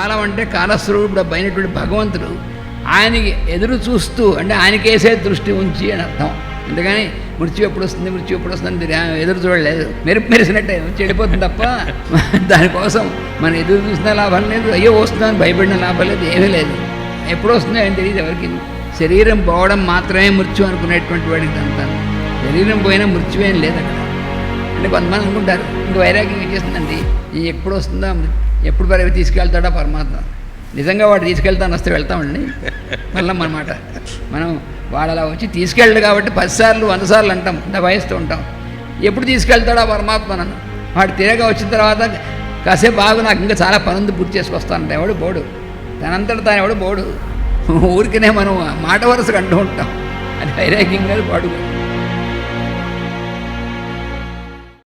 కాలం అంటే కాలస్వరూపుడు అయినటువంటి భగవంతుడు ఆయనకి ఎదురు చూస్తూ అంటే ఆయనకేసే దృష్టి ఉంచి అని అర్థం. అందుకని మృత్యు ఎప్పుడు వస్తుంది ఎదురు చూడలేదు, మెరిసినట్టే చెడిపోతుంది తప్ప దానికోసం మనం ఎదురు చూసినా లాభం లేదు, అయ్యో వస్తుందని భయపడిన లాభం లేదు, ఏమీ లేదు. ఎప్పుడు వస్తుందో ఏం తెలియదు ఎవరికి. శరీరం పోవడం మాత్రమే మృత్యు అనుకునేటువంటి వాడికి అంతా. శరీరం పోయినా మృత్యువేం లేదు అక్కడ. అంటే కొంతమంది అనుకుంటారు ఇంక వైరాగ్యం ఏం చేస్తుందండి, ఎప్పుడు వస్తుందా, ఎప్పుడు వరకు తీసుకెళ్తాడా పరమాత్మ. నిజంగా వాడు తీసుకెళ్తాను వస్తే వెళ్తామండి మళ్ళీ అన్నమాట. మనం వాడు అలా వచ్చి తీసుకెళ్ళడు కాబట్టి 10 సార్లు 100 సార్లు అంటాం, దబాయిస్తూ ఉంటాం. ఎప్పుడు తీసుకెళ్తాడా పరమాత్మ నన్ను. వాడు తిరగా వచ్చిన తర్వాత కాసేపు బాగు నాకు ఇంకా చాలా పనుంది పూర్తి చేసుకొస్తానంట. ఎవడు బోడు, తనంతట తాను ఎవడు బోడు. ఊరికనే మనం మాట వరుసగా అంటూ ఉంటాం. అది వైరాగ్యం గారు పాడు.